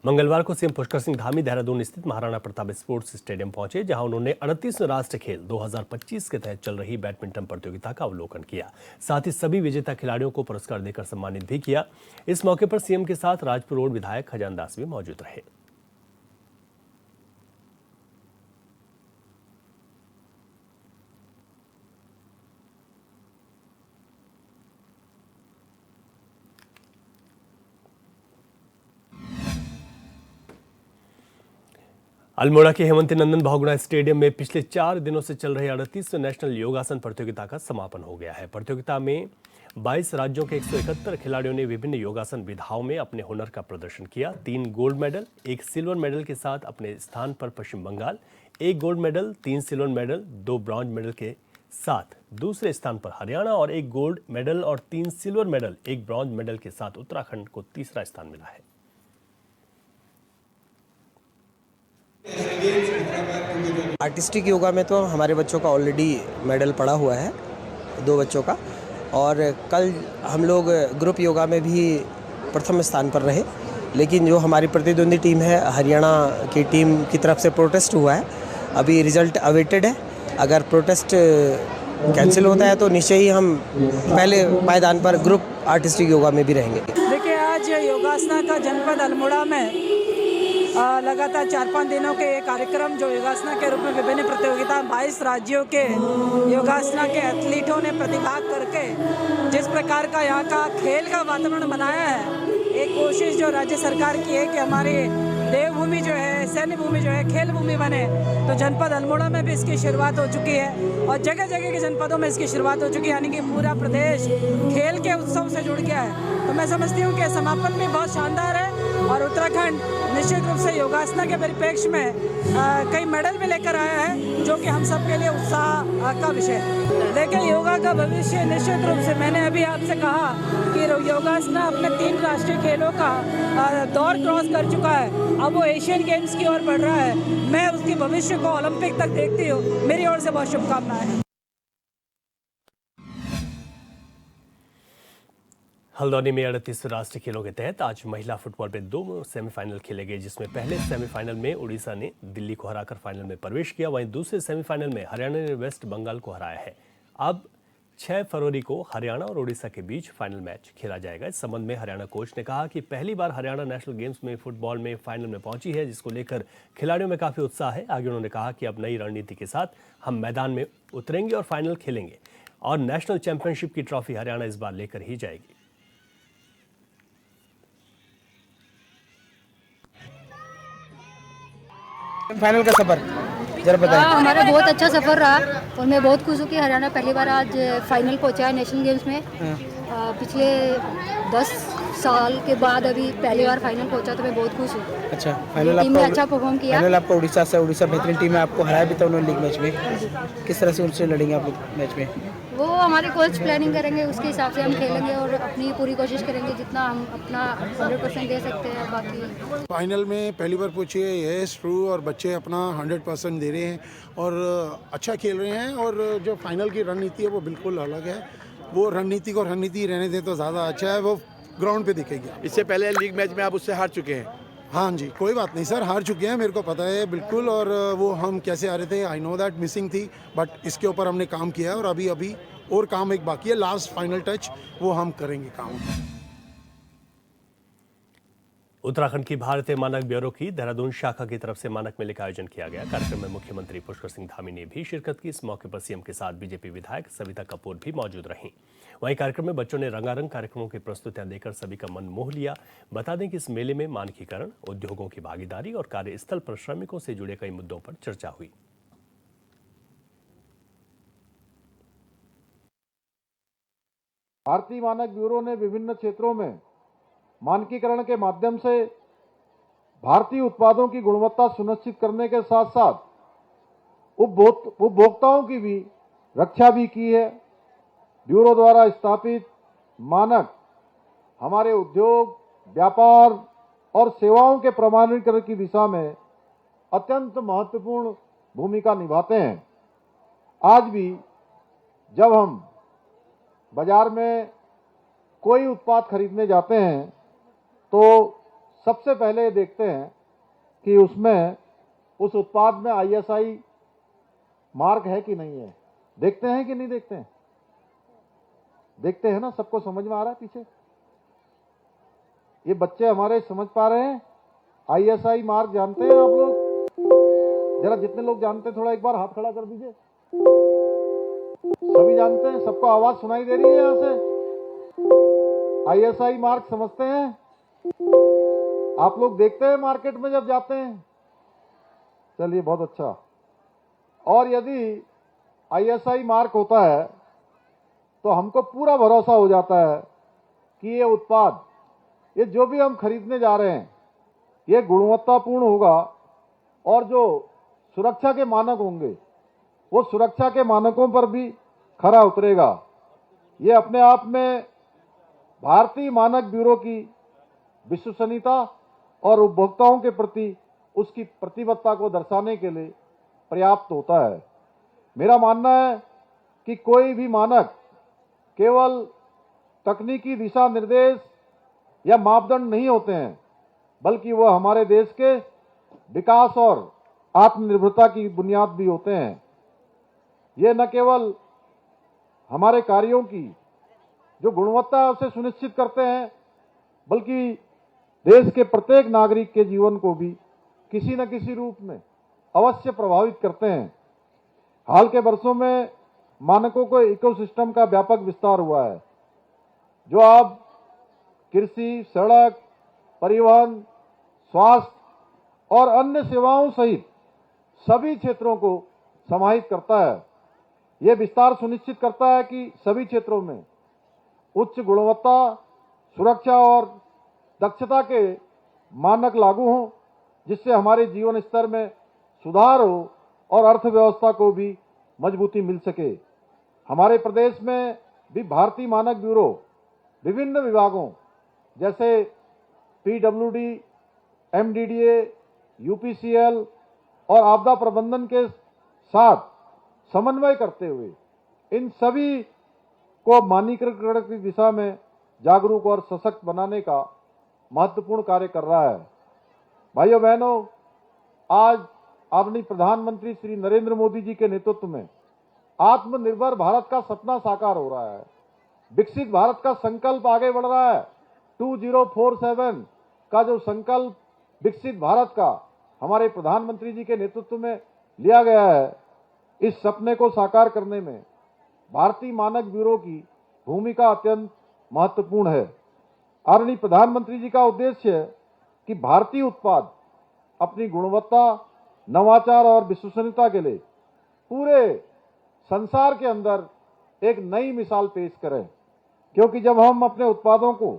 मंगलवार को सीएम पुष्कर सिंह धामी देहरादून स्थित महाराणा प्रताप स्पोर्ट्स स्टेडियम पहुंचे, जहां उन्होंने 38वें राष्ट्रीय खेल 2025 के तहत चल रही बैडमिंटन प्रतियोगिता का अवलोकन किया। साथ ही सभी विजेता खिलाड़ियों को पुरस्कार देकर सम्मानित भी किया। इस मौके पर सीएम के साथ राजपुर रोड विधायक खजान दास भी मौजूद रहे। अल्मोड़ा के हेमंत नंदन बहुगुणा स्टेडियम में पिछले 4 दिनों से चल रही 38वीं नेशनल योगासन प्रतियोगिता का समापन हो गया है। प्रतियोगिता में 22 राज्यों के 171 खिलाड़ियों ने विभिन्न योगासन विधाओं में अपने हुनर का प्रदर्शन किया। 3 गोल्ड मेडल, 1 सिल्वर मेडल के साथ अपने स्थान पर Paschim Bangal, 1 gold medal, 3 silver medal, 2 bronze medal के साथ दूसरे स्थान पर हरियाणा और 1 गोल्ड मेडल और 3 सिल्वर मेडल, 1 ब्रॉन्ज मेडल के साथ उत्तराखंड को तीसरा स्थान मिला है। आर्टिस्टिक योगा में तो हमारे बच्चों का ऑलरेडी मेडल पड़ा हुआ है, 2 बच्चों का, और कल हम लोग ग्रुप योगा में भी प्रथम स्थान पर रहे। लेकिन जो हमारी प्रतिद्वंदी टीम है, हरियाणा की टीम की तरफ से प्रोटेस्ट हुआ है, अभी रिजल्ट अवेटेड है। अगर प्रोटेस्ट कैंसिल होता है तो निश्चय ही हम पहले पायदान पर ग्रुप आर्टिस्टिक योगा में भी रहेंगे। देखिए, आज योगासना का जनपद अल्मोड़ा में लगातार 4-5 दिनों के ये कार्यक्रम जो योगासना के रूप में विभिन्न प्रतियोगिता 22 राज्यों के योगासना के एथलीटों ने प्रतिभाग करके जिस प्रकार का यहाँ का खेल का वातावरण बनाया है, एक कोशिश जो राज्य सरकार की है कि हमारी देवभूमि जो है, सैन्य भूमि जो है, खेल भूमि बने, तो जनपद अल्मोड़ा में भी इसकी शुरुआत हो चुकी है और जगह जगह के जनपदों में इसकी शुरुआत हो चुकी है, यानी कि पूरा प्रदेश खेल के उत्सव से जुड़ गया है। तो मैं समझती हूँ कि समापन भी बहुत शानदार है और उत्तराखंड निश्चित रूप से योगासना के परिप्रेक्ष्य में कई मेडल भी लेकर आया है, जो कि हम सब के लिए उत्साह का विषय है। लेकिन योगा का भविष्य निश्चित रूप से, मैंने अभी आपसे कहा कि योगासना अपने 3 राष्ट्रीय खेलों का दौर क्रॉस कर चुका है, अब वो एशियन गेम्स की ओर बढ़ रहा है। मैं उसके भविष्य को ओलंपिक तक देखती हूँ। मेरी ओर से बहुत शुभकामनाएं। हल्द्वानी में 38वें राष्ट्रीय खेलों के तहत आज महिला फुटबॉल में 2 सेमीफाइनल खेले गए, जिसमें पहले सेमीफाइनल में उड़ीसा ने दिल्ली को हराकर फाइनल में प्रवेश किया। वहीं दूसरे सेमीफाइनल में हरियाणा ने वेस्ट बंगाल को हराया है। अब 6 फरवरी को हरियाणा और उड़ीसा के बीच फाइनल मैच खेला जाएगा। इस संबंध में हरियाणा कोच ने कहा कि पहली बार हरियाणा नेशनल गेम्स में फुटबॉल में फाइनल में पहुंची है, जिसको लेकर खिलाड़ियों में काफी उत्साह है। आगे उन्होंने कहा कि अब नई रणनीति के साथ हम मैदान में उतरेंगे और फाइनल खेलेंगे और नेशनल चैंपियनशिप की ट्रॉफी हरियाणा इस बार लेकर ही जाएगी। फाइनल का सफर जरा बताएं। हमारा बहुत अच्छा सफर रहा और मैं बहुत खुश हूँ कि हरियाणा पहली बार आज फाइनल पहुंचा है नेशनल गेम्स में। पिछले 10 साल के बाद अभी पहली बार फाइनल पहुंचा, तो मैं बहुत खुश हूँ। अच्छा, फाइनल टीम ने अच्छा परफॉर्म किया। फाइनल आपका उड़ीसा से, उड़ीसा बेहतरीन टीम है, आपको हराया भी था उन्होंने लीग मैच में। किस तरह से उनसे लड़ेंगे आप मैच में? वो हमारे कोच प्लानिंग करेंगे, उसके हिसाब से हम खेलेंगे और अपनी पूरी कोशिश करेंगे जितना हम अपना 100% दे सकते हैं। बाकी फाइनल में पहली बार पूछिए, यस ट्रू, और बच्चे अपना 100% दे रहे हैं और अच्छा खेल रहे हैं। और जो फाइनल की रणनीति है वो बिल्कुल अलग है। वो रणनीति को रणनीति रहने दें तो ज़्यादा अच्छा है, वो ग्राउंड पे दिखेगी। इससे पहले लीग मैच में आप उससे हार चुके हैं। हाँ जी, कोई बात नहीं सर, हार चुके हैं, मेरे को पता है बिल्कुल। और वो हम कैसे हारे थे, आई नो दैट मिसिंग थी, बट इसके ऊपर हमने काम किया है और अभी और काम एक बाकी है, लास्ट फाइनल टच वो हम करेंगे काम। उत्तराखंड की भारतीय मानक ब्यूरो की देहरादून शाखा की तरफ से मानक मेले का आयोजन किया गया। कार्यक्रम में मुख्यमंत्री पुष्कर सिंह धामी ने भी शिरकत की। इस मौके पर सीएम के साथ बीजेपी विधायक सविता कपूर भी मौजूद रहीं। वहीं कार्यक्रम में बच्चों ने रंगारंग कार्यक्रमों की प्रस्तुतियां देकर सभी का मन मोह लिया। बता दें कि इस मेले में मानकीकरण, उद्योगों की भागीदारी और कार्यस्थल पर श्रमिकों से जुड़े कई मुद्दों पर चर्चा हुई। भारतीय मानक ब्यूरो ने विभिन्न क्षेत्रों में मानकीकरण के माध्यम से भारतीय उत्पादों की गुणवत्ता सुनिश्चित करने के साथ साथ उपभोक्ताओं की भी रक्षा भी की है। ब्यूरो द्वारा स्थापित मानक हमारे उद्योग, व्यापार और सेवाओं के प्रमाणीकरण की दिशा में अत्यंत महत्वपूर्ण भूमिका निभाते हैं। आज भी जब हम बाजार में कोई उत्पाद खरीदने जाते हैं तो सबसे पहले ये देखते हैं कि उसमें उस उत्पाद में ISI मार्क है कि नहीं है। देखते हैं कि नहीं देखते हैं? देखते हैं ना, सबको समझ में आ रहा है पीछे? ये बच्चे हमारे समझ पा रहे हैं? ISI मार्क जानते हैं आप लोग? जरा जितने लोग जानते हैं थोड़ा एक बार हाथ खड़ा कर दीजिए। सभी जानते हैं? सबको आवाज सुनाई दे रही है यहां से? ISI मार्क समझते हैं? आप लोग देखते हैं मार्केट में जब जाते हैं? चलिए, बहुत अच्छा। और यदि ISI मार्क होता है तो हमको पूरा भरोसा हो जाता है कि ये उत्पाद, ये जो भी हम खरीदने जा रहे हैं, ये गुणवत्तापूर्ण होगा और जो सुरक्षा के मानक होंगे वो सुरक्षा के मानकों पर भी खरा उतरेगा। ये अपने आप में भारतीय मानक ब्यूरो की विश्वसनीयता और उपभोक्ताओं के प्रति उसकी प्रतिबद्धता को दर्शाने के लिए पर्याप्त होता है। मेरा मानना है कि कोई भी मानक केवल तकनीकी दिशा निर्देश या मापदंड नहीं होते हैं, बल्कि वह हमारे देश के विकास और आत्मनिर्भरता की बुनियाद भी होते हैं। ये न केवल हमारे कार्यों की जो गुणवत्ता है उसे सुनिश्चित करते हैं, बल्कि देश के प्रत्येक नागरिक के जीवन को भी किसी न किसी रूप में अवश्य प्रभावित करते हैं। हाल के वर्षों में मानकों के इकोसिस्टम का व्यापक विस्तार हुआ है, जो अब कृषि, सड़क, परिवहन, स्वास्थ्य और अन्य सेवाओं सहित सभी क्षेत्रों को समाहित करता है। यह विस्तार सुनिश्चित करता है कि सभी क्षेत्रों में उच्च गुणवत्ता, सुरक्षा और दक्षता के मानक लागू हों, जिससे हमारे जीवन स्तर में सुधार हो और अर्थव्यवस्था को भी मजबूती मिल सके। हमारे प्रदेश में भी भारतीय मानक ब्यूरो विभिन्न विभागों जैसे PWD, MDDA, UPCL और आपदा प्रबंधन के साथ समन्वय करते हुए इन सभी को मानकीकरण की दिशा में जागरूक और सशक्त बनाने का महत्वपूर्ण कार्य कर रहा है। भाइयों बहनों, आज आदरणीय प्रधानमंत्री श्री नरेंद्र मोदी जी के नेतृत्व में आत्मनिर्भर भारत का सपना साकार हो रहा है। विकसित भारत का संकल्प आगे बढ़ रहा है। 2047 का जो संकल्प विकसित भारत का हमारे प्रधानमंत्री जी के नेतृत्व में लिया गया है, इस सपने को साकार करने में भारतीय मानक ब्यूरो की भूमिका अत्यंत महत्वपूर्ण है। आदरणीय प्रधानमंत्री जी का उद्देश्य है कि भारतीय उत्पाद अपनी गुणवत्ता, नवाचार और विश्वसनीयता के लिए पूरे संसार के अंदर एक नई मिसाल पेश करें, क्योंकि जब हम अपने उत्पादों को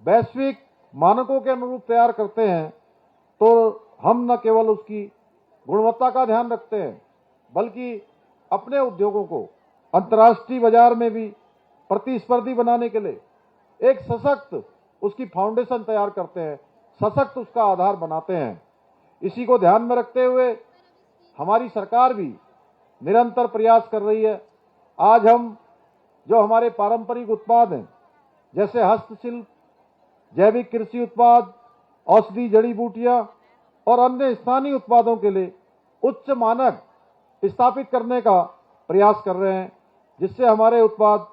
वैश्विक मानकों के अनुरूप तैयार करते हैं तो हम न केवल उसकी गुणवत्ता का ध्यान रखते हैं, बल्कि अपने उद्योगों को अंतर्राष्ट्रीय बाजार में भी प्रतिस्पर्धी बनाने के लिए एक सशक्त उसकी फाउंडेशन तैयार करते हैं, सशक्त उसका आधार बनाते हैं। इसी को ध्यान में रखते हुए हमारी सरकार भी निरंतर प्रयास कर रही है। आज हम जो हमारे पारंपरिक उत्पाद हैं, जैसे हस्तशिल्प, जैविक कृषि उत्पाद, औषधि, जड़ी बूटियां और अन्य स्थानीय उत्पादों के लिए उच्च मानक स्थापित करने का प्रयास कर रहे हैं, जिससे हमारे उत्पाद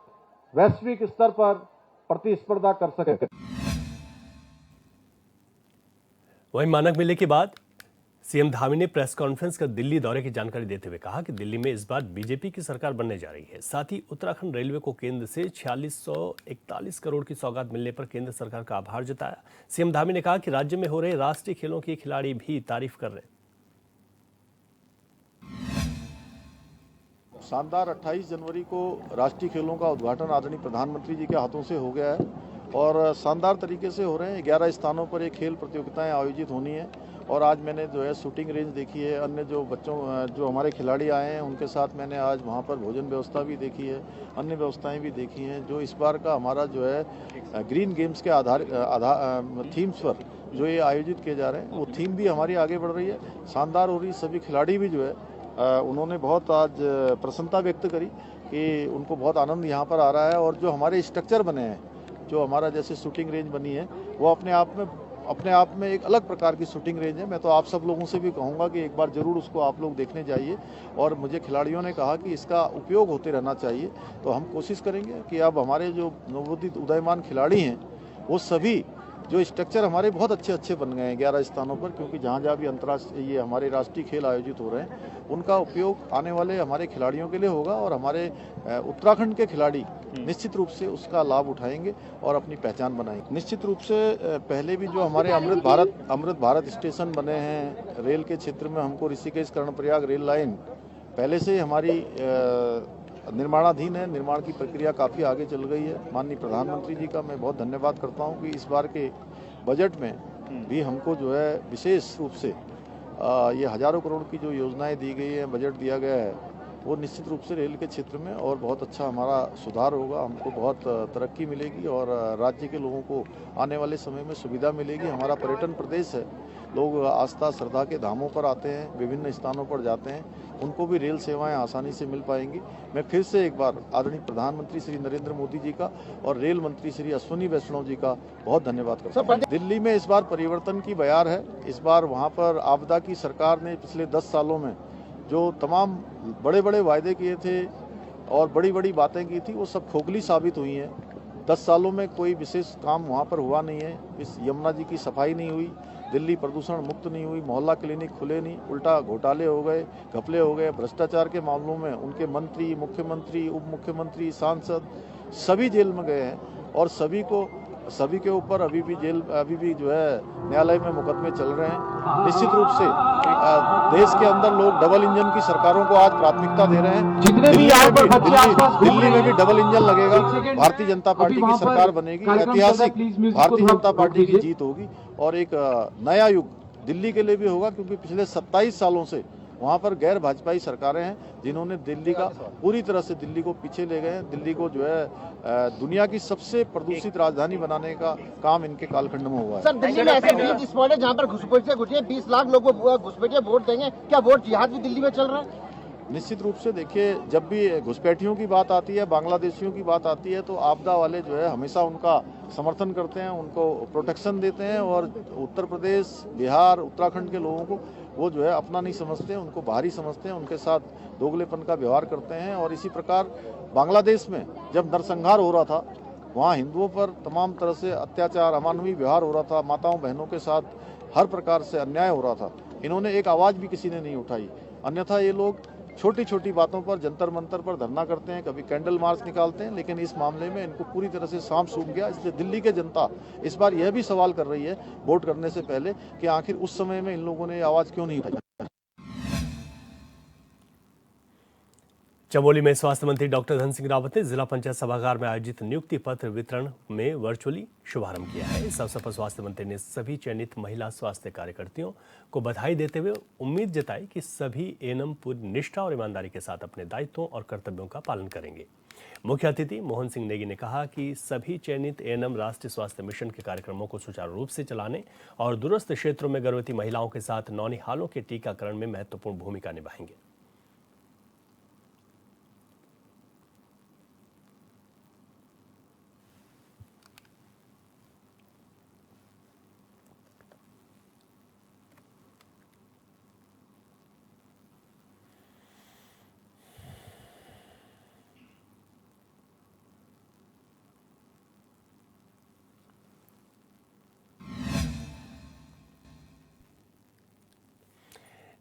वैश्विक स्तर पर प्रतिस्पर्धा कर सके। वहीं मानक मेले के बाद सीएम धामी ने प्रेस कॉन्फ्रेंस कर दिल्ली दौरे की जानकारी देते हुए कहा कि दिल्ली में इस बार बीजेपी की सरकार बनने जा रही है। साथ ही उत्तराखंड रेलवे को केंद्र से 4641 करोड़ की सौगात मिलने पर केंद्र सरकार का आभार जताया। सीएम धामी ने कहा कि राज्य में हो रहे राष्ट्रीय खेलों के खिलाड़ी भी तारीफ कर रहे हैं। शानदार 28 जनवरी को राष्ट्रीय खेलों का उद्घाटन आदरणीय प्रधानमंत्री जी के हाथों से हो गया है और शानदार तरीके से हो रहे हैं। 11 स्थानों पर ये खेल प्रतियोगिताएं आयोजित होनी है और आज मैंने जो है शूटिंग रेंज देखी है। अन्य जो जो हमारे खिलाड़ी आए हैं उनके साथ मैंने आज वहाँ पर भोजन व्यवस्था भी देखी है, अन्य व्यवस्थाएं भी देखी हैं। जो इस बार का हमारा जो है ग्रीन गेम्स के आधार थीम्स पर जो ये आयोजित किए जा रहे हैं, वो थीम भी हमारी आगे बढ़ रही है, शानदार हो रही है। सभी खिलाड़ी भी जो है उन्होंने बहुत आज प्रसन्नता व्यक्त करी कि उनको बहुत आनंद यहाँ पर आ रहा है। और जो हमारे स्ट्रक्चर बने हैं, जो हमारा जैसे शूटिंग रेंज बनी है, वो अपने आप में अपने आप में एक अलग प्रकार की शूटिंग रेंज है। मैं तो आप सब लोगों से भी कहूँगा कि एक बार ज़रूर उसको आप लोग देखने जाइए। और मुझे खिलाड़ियों ने कहा कि इसका उपयोग होते रहना चाहिए, तो हम कोशिश करेंगे कि अब हमारे जो नवोदित उदयमान खिलाड़ी हैं वो सभी जो स्ट्रक्चर हमारे बहुत अच्छे अच्छे बन गए हैं 11 स्थानों पर, क्योंकि जहाँ जहाँ भी अंतर्राष्ट्रीय ये हमारे राष्ट्रीय खेल आयोजित हो रहे हैं उनका उपयोग आने वाले हमारे खिलाड़ियों के लिए होगा और हमारे उत्तराखंड के खिलाड़ी निश्चित रूप से उसका लाभ उठाएंगे और अपनी पहचान बनाएंगे। निश्चित रूप से पहले भी जो हमारे अमृत भारत स्टेशन बने हैं रेल के क्षेत्र में, हमको ऋषिकेश कर्णप्रयाग रेल लाइन पहले से हमारी निर्माणाधीन है। निर्माण की प्रक्रिया काफ़ी आगे चल गई है। माननीय प्रधानमंत्री जी का मैं बहुत धन्यवाद करता हूं कि इस बार के बजट में भी हमको जो है विशेष रूप से ये हजारों करोड़ की जो योजनाएं दी गई है, बजट दिया गया है, वो निश्चित रूप से रेल के क्षेत्र में और बहुत अच्छा हमारा सुधार होगा। हमको बहुत तरक्की मिलेगी और राज्य के लोगों को आने वाले समय में सुविधा मिलेगी। हमारा पर्यटन प्रदेश है, लोग आस्था श्रद्धा के धामों पर आते हैं, विभिन्न स्थानों पर जाते हैं, उनको भी रेल सेवाएं आसानी से मिल पाएंगी। मैं फिर से एक बार आदरणीय प्रधानमंत्री श्री नरेंद्र मोदी जी का और रेल मंत्री श्री अश्विनी वैष्णव जी का बहुत धन्यवाद करता हूं। दिल्ली में इस बार परिवर्तन की बयार है। इस बार वहां पर आपदा की सरकार ने पिछले 10 सालों में जो तमाम बड़े बड़े वायदे किए थे और बड़ी बड़ी बातें की थी, वो सब खोखली साबित हुई हैं। 10 सालों में कोई विशेष काम वहाँ पर हुआ नहीं है। इस यमुना जी की सफाई नहीं हुई, दिल्ली प्रदूषण मुक्त नहीं हुई, मोहल्ला क्लिनिक खुले नहीं, उल्टा घोटाले हो गए, घपले हो गए। भ्रष्टाचार के मामलों में उनके मंत्री, मुख्यमंत्री, उप मुख्यमंत्री, सांसद सभी जेल में गए हैं और सभी के ऊपर अभी भी जो है न्यायालय में मुकदमे चल रहे हैं। निश्चित रूप से देश के अंदर लोग डबल इंजन की सरकारों को आज प्राथमिकता दे रहे हैं। दिल्ली में भी डबल इंजन लगेगा, भारतीय जनता पार्टी की सरकार बनेगी, ऐतिहासिक भारतीय जनता पार्टी की जीत होगी और एक नया युग दिल्ली के लिए भी होगा, क्योंकि पिछले 27 सालों से वहाँ पर गैर भाजपाई सरकारें हैं जिन्होंने दिल्ली का पूरी तरह से दिल्ली को पीछे ले गए। दिल्ली को जो है दुनिया की सबसे प्रदूषित राजधानी बनाने का काम इनके कालखंड में हुआ है। सर, दिल्ली में ऐसे स्पॉट है जहाँ पर घुसपैठिए घुसे 20 लाख लोग घुसपैठिए वोट देंगे, क्या वोट जिहाद भी दिल्ली में चल रहा है? निश्चित रूप से देखिए, जब भी घुसपैठियों की बात आती है, बांग्लादेशियों की बात आती है, तो आपदा वाले जो है हमेशा उनका समर्थन करते हैं, उनको प्रोटेक्शन देते हैं और उत्तर प्रदेश, बिहार, उत्तराखंड के लोगों को वो जो है अपना नहीं समझते हैं, उनको बाहरी समझते हैं, उनके साथ दोगलेपन का व्यवहार करते हैं। और इसी प्रकार बांग्लादेश में जब नरसंहार हो रहा था, वहाँ हिंदुओं पर तमाम तरह से अत्याचार, अमानवीय व्यवहार हो रहा था, माताओं बहनों के साथ हर प्रकार से अन्याय हो रहा था, इन्होंने एक आवाज़ भी किसी ने नहीं उठाई। अन्यथा ये लोग छोटी छोटी बातों पर जंतर मंतर पर धरना करते हैं, कभी कैंडल मार्च निकालते हैं, लेकिन इस मामले में इनको पूरी तरह से सांप सूख गया। इसलिए दिल्ली के जनता इस बार यह भी सवाल कर रही है वोट करने से पहले कि आखिर उस समय में इन लोगों ने आवाज़ क्यों नहीं उठाई। चमोली में स्वास्थ्य मंत्री डॉक्टर धन सिंह रावत ने जिला पंचायत सभागार में आयोजित नियुक्ति पत्र वितरण में वर्चुअली शुभारंभ किया है। इस अवसर पर स्वास्थ्य मंत्री ने सभी चयनित महिला स्वास्थ्य कार्यकर्तियों को बधाई देते हुए उम्मीद जताई कि सभी एएनएम पूरी निष्ठा और ईमानदारी के साथ अपने दायित्वों और कर्तव्यों का पालन करेंगे। मुख्य अतिथि मोहन सिंह नेगी ने कहा कि सभी चयनित एएनएम राष्ट्रीय स्वास्थ्य मिशन के कार्यक्रमों को सुचारू रूप से चलाने और दूरस्थ क्षेत्रों में गर्भवती महिलाओं के साथ नौनिहालों के टीकाकरण में महत्वपूर्ण भूमिका निभाएंगे।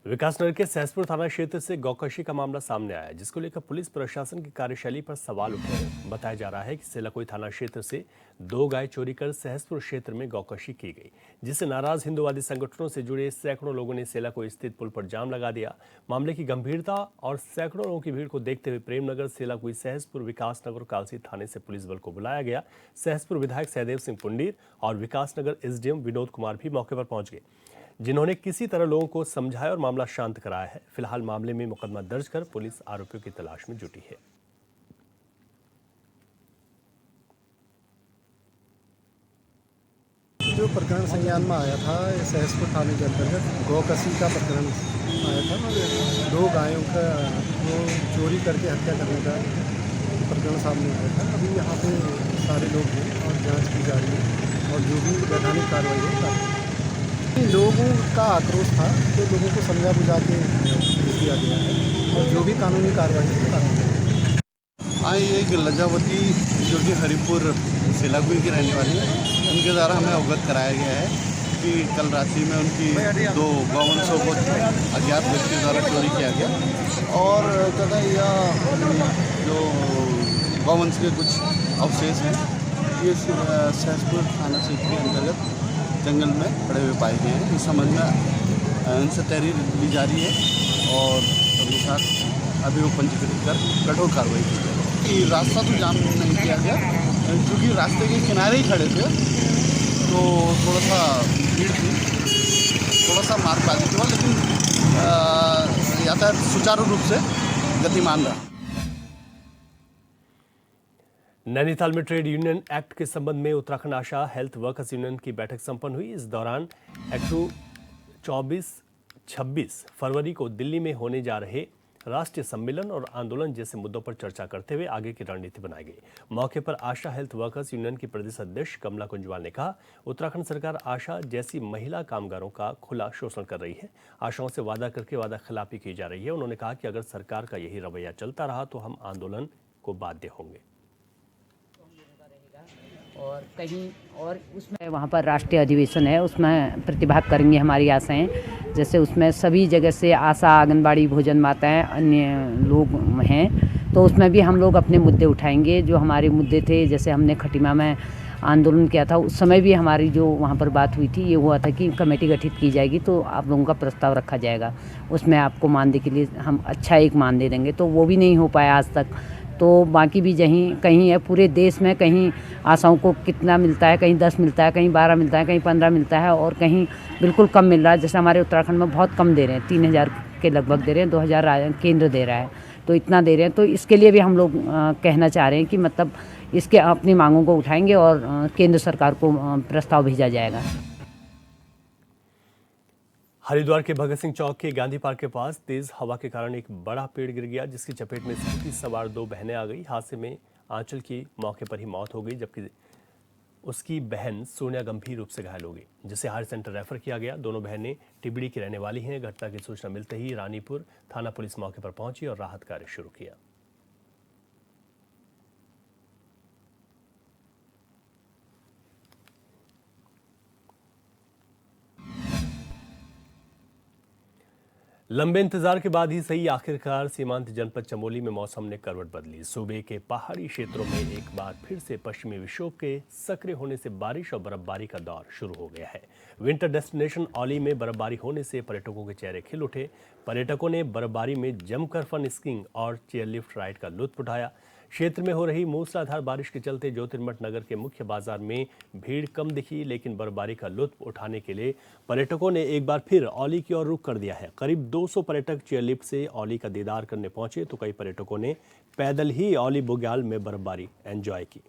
विकासनगर के सहसपुर थाना क्षेत्र से गौकशी का मामला सामने आया, जिसको लेकर पुलिस प्रशासन की कार्यशैली पर सवाल उठे हैं। बताया जा रहा है कि सेलाकोई थाना क्षेत्र से 2 गाय चोरी कर सहसपुर क्षेत्र में गौकशी की गई, जिससे नाराज हिंदुवादी संगठनों से जुड़े सैकड़ों लोगों ने सेलाकोई स्थित पुल पर जाम लगा दिया। मामले की गंभीरता और सैकड़ों लोगों की भीड़ को देखते हुए प्रेमनगर, सेलाकोई, सहसपुर, विकासनगर, कालसी थाने से पुलिस बल को बुलाया गया। सहसपुर विधायक सहदेव सिंह पुंडीर और विकासनगर एसडीएम विनोद कुमार भी मौके पर पहुंच गए, जिन्होंने किसी तरह लोगों को समझाया और मामला शांत कराया है। फिलहाल मामले में मुकदमा दर्ज कर पुलिस आरोपियों की तलाश में जुटी है। जो प्रकरण संज्ञान में आया था, सहसपुर थाने के अंतर्गत गौकशी का प्रकरण आया था और 2 गायों का वो चोरी करके हत्या करने का प्रकरण सामने आया था। अभी यहाँ पे सारे लोग हैं और जांच की जा रही है। और जो भी वैधानिक कार्रवाई है लोगों का आक्रोश था तो लोगों को समझा बुझा के दिया गया है और जो भी कानूनी कार्रवाई है हाँ, ये एक लजावती जो कि हरिपुर सिलागुई की रहने वाली है, उनके द्वारा हमें अवगत कराया गया है कि कल रात्रि में उनकी 2 गौवंशों को अज्ञात व्यक्ति द्वारा चोरी किया गया और तथा यह जो गौवंश के कुछ अवशेष हैं ये सहसपुर थाना क्षेत्र के अंतर्गत जंगल में पड़े हुए पाए गए हैं। इस संबंध में इनसे तहरीर ली जा रही है और तदनुसार अभी वो पंजीकृत कर कठोर कार्रवाई की जाएगी। कि रास्ता तो जाम नहीं किया गया क्योंकि रास्ते के किनारे ही खड़े थे तो थोड़ा सा भीड़ थी, थोड़ा सा मार्ग बाधित हुआ, लेकिन यातायात सुचारू रूप से गतिमान रहा। नैनीताल में ट्रेड यूनियन एक्ट के संबंध में उत्तराखंड आशा हेल्थ वर्कर्स यूनियन की बैठक संपन्न हुई। इस दौरान एक्ट 24-26 फरवरी को दिल्ली में होने जा रहे राष्ट्रीय सम्मेलन और आंदोलन जैसे मुद्दों पर चर्चा करते हुए आगे की रणनीति बनाई गई। मौके पर आशा हेल्थ वर्कर्स यूनियन की प्रदेश अध्यक्ष कमला कुंजवाल ने कहा, उत्तराखंड सरकार आशा जैसी महिला कामगारों का खुला शोषण कर रही है। आशाओं से वादा करके वादा खिलाफी की जा रही है। उन्होंने कहा कि अगर सरकार का यही रवैया चलता रहा तो हम आंदोलन को बाध्य होंगे। और कहीं और उसमें वहाँ पर राष्ट्रीय अधिवेशन है, उसमें प्रतिभाग करेंगे हमारी आशाएं। जैसे उसमें सभी जगह से आशा, आंगनबाड़ी, भोजन माताएं, अन्य लोग हैं, तो उसमें भी हम लोग अपने मुद्दे उठाएंगे। जो हमारे मुद्दे थे, जैसे हमने खटीमा में आंदोलन किया था, उस समय भी हमारी जो वहाँ पर बात हुई थी, ये हुआ था कि कमेटी गठित की जाएगी तो आप लोगों का प्रस्ताव रखा जाएगा, उसमें आपको मानदेय के लिए हम अच्छा एक मानदेय देंगे। तो वो भी नहीं हो पाया आज तक। तो बाकी भी कहीं है, पूरे देश में कहीं आशाओं को कितना मिलता है, कहीं 10 मिलता है, कहीं 12 मिलता है, कहीं 15 मिलता है और कहीं बिल्कुल कम मिल रहा है। जैसे हमारे उत्तराखंड में बहुत कम दे रहे हैं, 3000 के लगभग दे रहे हैं, 2000 केंद्र दे रहा है, तो इतना दे रहे हैं। तो इसके लिए भी हम लोग कहना चाह रहे हैं कि मतलब इसके अपनी मांगों को उठाएंगे और केंद्र सरकार को प्रस्ताव भेजा जाएगा। हरिद्वार के भगत सिंह चौक के गांधी पार्क के पास तेज हवा के कारण एक बड़ा पेड़ गिर गया, जिसकी चपेट में स्कूटी सवार 2 बहनें आ गई। हादसे में आंचल की मौके पर ही मौत हो गई, जबकि उसकी बहन सोनिया गंभीर रूप से घायल हो गई, जिसे हायर सेंटर रेफर किया गया। दोनों बहनें टिबड़ी की रहने वाली हैं। घटना की सूचना मिलते ही रानीपुर थाना पुलिस मौके पर पहुंची और राहत कार्य शुरू किया। लंबे इंतजार के बाद ही सही आखिरकार सीमांत जनपद चमोली में मौसम ने करवट बदली। सूबे के पहाड़ी क्षेत्रों में एक बार फिर से पश्चिमी विक्षोभ के सक्रिय होने से बारिश और बर्फबारी का दौर शुरू हो गया है। विंटर डेस्टिनेशन औली में बर्फबारी होने से पर्यटकों के चेहरे खिल उठे। पर्यटकों ने बर्फबारी में जमकर फन स्कीइंग और चेयरलिफ्ट राइड का लुत्फ उठाया। क्षेत्र में हो रही मूसलाधार बारिश के चलते ज्योतिर्मठ नगर के मुख्य बाजार में भीड़ कम दिखी, लेकिन बर्फबारी का लुत्फ उठाने के लिए पर्यटकों ने एक बार फिर औली की ओर रुख कर दिया है। करीब 200 पर्यटक चेयरलिफ्ट से औली का दीदार करने पहुंचे तो कई पर्यटकों ने पैदल ही औली बुग्याल में बर्फबारी एंजॉय की।